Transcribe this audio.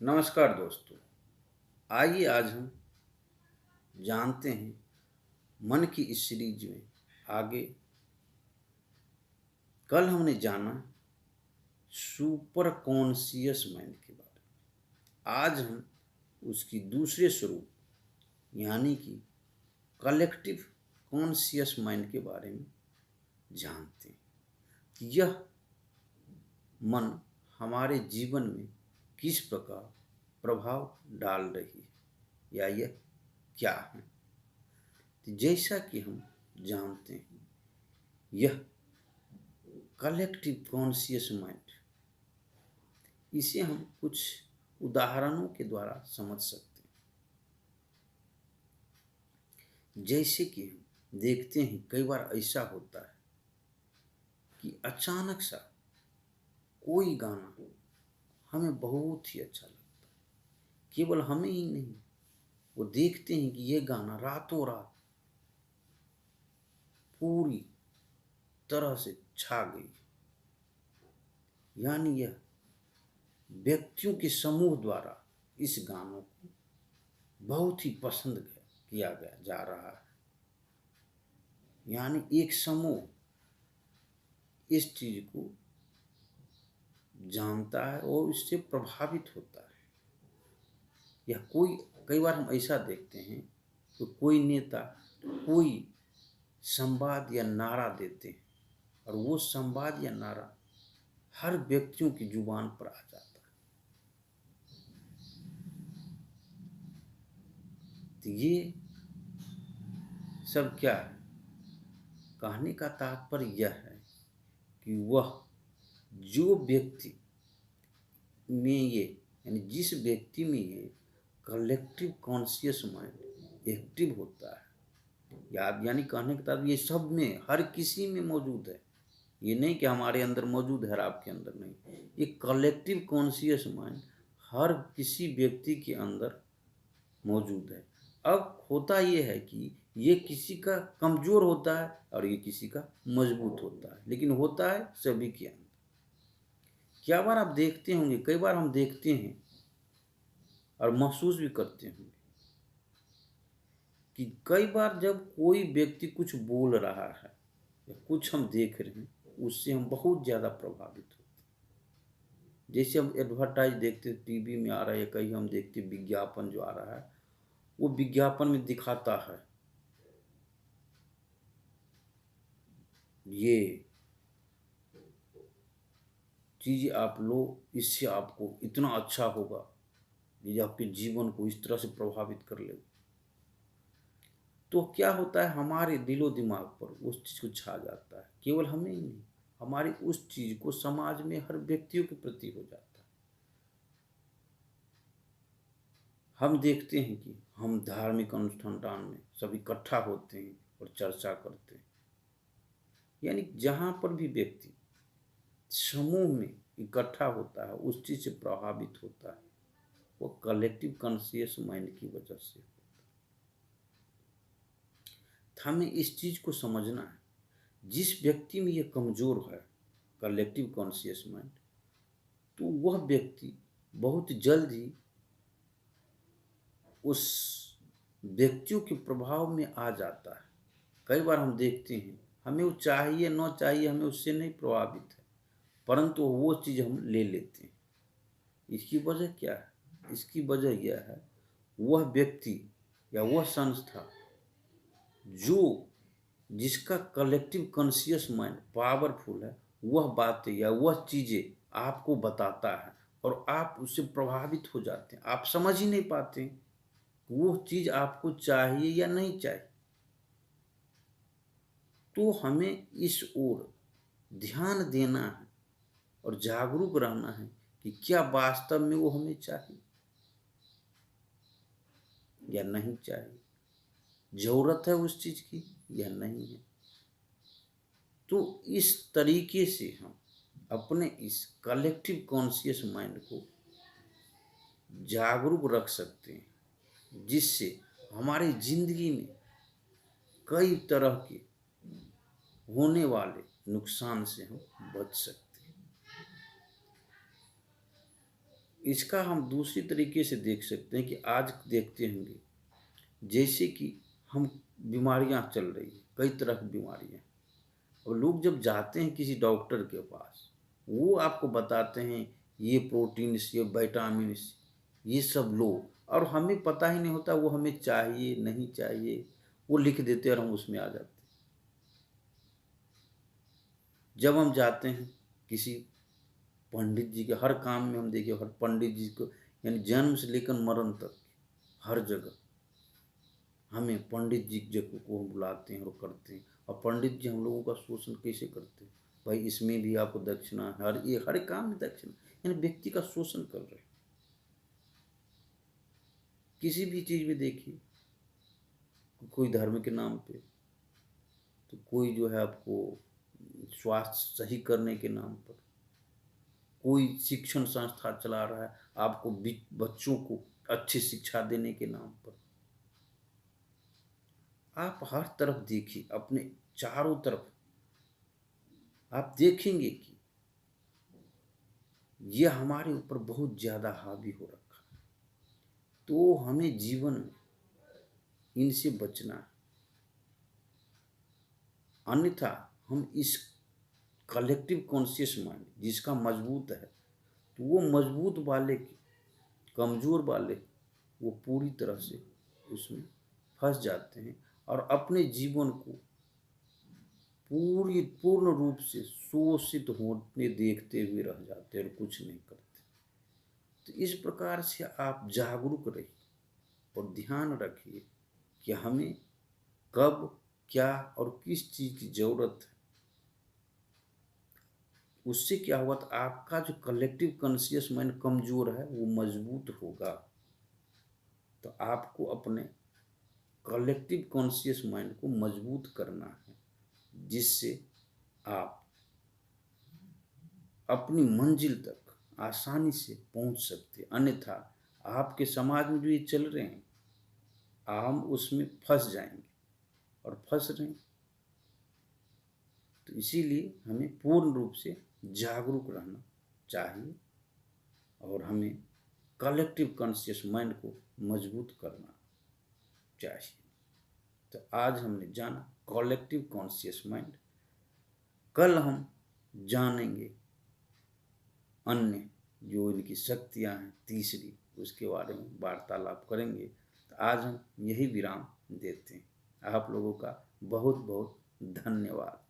नमस्कार दोस्तों। आइए आज हम जानते हैं मन की इस सीरीज में आगे। कल हमने जाना सुपर कॉन्शियस माइंड के बारे में। आज हम उसकी दूसरे स्वरूप यानी कि कलेक्टिव कॉन्शियस माइंड के बारे में जानते हैं कि यह मन हमारे जीवन में किस प्रकार प्रभाव डाल रही है या यह क्या है। तो जैसा कि हम जानते हैं, यह कलेक्टिव कॉन्शियस माइंड, इसे हम कुछ उदाहरणों के द्वारा समझ सकते हैं। जैसे कि हम देखते हैं कई बार ऐसा होता है कि अचानक सा कोई गाना हमें बहुत ही अच्छा लगता है। केवल हमें ही नहीं, वो देखते हैं कि ये गाना रातों रात पूरी तरह से छा गई, यानी यह व्यक्तियों के समूह द्वारा इस गानों को बहुत ही पसंद किया गया जा रहा है। यानी एक समूह इस चीज को जानता है और इससे प्रभावित होता है। या कई बार हम ऐसा देखते हैं कि कोई नेता कोई संवाद या नारा देते हैं और वो संवाद या नारा हर व्यक्तियों की जुबान पर आ जाता है। तो ये सब क्या है? कहने का तात्पर्य यह है कि वह जो व्यक्ति में ये यानी जिस व्यक्ति में ये कलेक्टिव कॉन्शियस माइंड एक्टिव होता है, यानी कहने का तात्पर्य ये सब में हर किसी में मौजूद है। ये नहीं कि हमारे अंदर मौजूद है और आपके अंदर नहीं। ये कलेक्टिव कॉन्शियस माइंड हर किसी व्यक्ति के अंदर मौजूद है। अब होता ये है कि ये किसी का कमजोर होता है और ये किसी का मजबूत होता है, लेकिन होता है सभी के अंदर। क्या बार आप देखते होंगे, कई बार हम देखते हैं और महसूस भी करते होंगे कि कई बार जब कोई व्यक्ति कुछ बोल रहा है या कुछ हम देख रहे हैं, उससे हम बहुत ज़्यादा प्रभावित होते हैं। जैसे हम एडवर्टाइज देखते, टीवी में आ रहा है, कहीं हम देखते विज्ञापन जो आ रहा है, वो विज्ञापन में दिखाता है ये चीज़ आप लो, इससे आपको इतना अच्छा होगा, ये आपके जीवन को इस तरह से प्रभावित कर लेगा। तो क्या होता है, हमारे दिलो दिमाग पर उस चीज़ को छा जाता है। केवल हमें ही नहीं, हमारी उस चीज़ को समाज में हर व्यक्तियों के प्रति हो जाता है। हम देखते हैं कि हम धार्मिक अनुष्ठान में सब इकट्ठा होते हैं और चर्चा करते हैं। यानी जहाँ पर भी व्यक्ति समूह में इकट्ठा होता है, उस चीज़ से प्रभावित होता है, वो कलेक्टिव कॉन्शियस माइंड की वजह से होता है। हमें इस चीज़ को समझना है, जिस व्यक्ति में ये कमज़ोर है कलेक्टिव कॉन्शियस माइंड, तो वह व्यक्ति बहुत जल्द ही उस व्यक्तियों के प्रभाव में आ जाता है। कई बार हम देखते हैं, हमें वो चाहिए न चाहिए, हमें उससे नहीं प्रभावित है, परंतु वो चीज़ हम ले लेते हैं। इसकी वजह क्या है? इसकी वजह यह है, वह व्यक्ति या वह संस्था जो जिसका कलेक्टिव कॉन्शियस माइंड पावरफुल है, वह बातें या वह चीज़ें आपको बताता है और आप उससे प्रभावित हो जाते हैं। आप समझ ही नहीं पाते वो चीज़ आपको चाहिए या नहीं चाहिए। तो हमें इस ओर ध्यान देना है और जागरूक रहना है कि क्या वास्तव में वो हमें चाहिए या नहीं चाहिए, ज़रूरत है उस चीज़ की या नहीं है। तो इस तरीके से हम अपने इस कलेक्टिव कॉन्शियस माइंड को जागरूक रख सकते हैं, जिससे हमारी ज़िंदगी में कई तरह के होने वाले नुकसान से हम बच सकते हैं। इसका हम दूसरी तरीके से देख सकते हैं कि आज देखते होंगे जैसे कि हम बीमारियां चल रही हैं, कई तरह की बीमारियां, और लोग जब जाते हैं किसी डॉक्टर के पास, वो आपको बताते हैं ये प्रोटीन से, ये विटामिन से, ये सब लो, और हमें पता ही नहीं होता वो हमें चाहिए नहीं चाहिए, वो लिख देते हैं और हम उसमें आ जाते हैं। जब हम जाते हैं किसी पंडित जी के, हर काम में हम देखिए हर पंडित जी को, यानी जन्म से लेकर मरण तक हर जगह हमें पंडित जी को हम बुलाते हैं और करते हैं। और पंडित जी हम लोगों का शोषण कैसे करते हैं, भाई इसमें भी आपको दक्षिणा, हर एक काम में दक्षिणा, यानी व्यक्ति का शोषण कर रहे हैं। किसी भी चीज में देखिए, कोई धर्म के नाम पे, तो कोई जो है आपको स्वास्थ्य सही करने के नाम पर, कोई शिक्षण संस्था चला रहा है आपको बच्चों को अच्छी शिक्षा देने के नाम पर। आप हर तरफ देखिए, अपने चारों तरफ आप देखेंगे कि यह हमारे ऊपर बहुत ज्यादा हावी हो रखा है। तो हमें जीवन में इनसे बचना है, अन्यथा हम इस कलेक्टिव कॉन्शियस माइंड जिसका मजबूत है, तो वो मजबूत वाले की कमजोर वाले वो पूरी तरह से उसमें फंस जाते हैं और अपने जीवन को पूर्ण रूप से शोषित होने देखते हुए रह जाते हैं और कुछ नहीं करते। तो इस प्रकार से आप जागरूक रहिए और ध्यान रखिए कि हमें कब क्या और किस चीज की जरूरत है। उससे क्या हुआ, तो आपका जो कलेक्टिव कॉन्शियस माइंड कमजोर है वो मजबूत होगा। तो आपको अपने कलेक्टिव कॉन्शियस माइंड को मजबूत करना है, जिससे आप अपनी मंजिल तक आसानी से पहुंच सकते। अन्यथा आपके समाज में जो ये चल रहे हैं, हम उसमें फंस जाएंगे और फंस रहे हैं। तो इसीलिए हमें पूर्ण रूप से जागरूक रहना चाहिए और हमें कलेक्टिव कॉन्शियस माइंड को मजबूत करना चाहिए। तो आज हमने जाना कलेक्टिव कॉन्शियस माइंड। कल हम जानेंगे अन्य जो इनकी शक्तियां हैं तीसरी, उसके बारे में वार्तालाप करेंगे। तो आज हम यही विराम देते हैं। आप लोगों का बहुत बहुत धन्यवाद।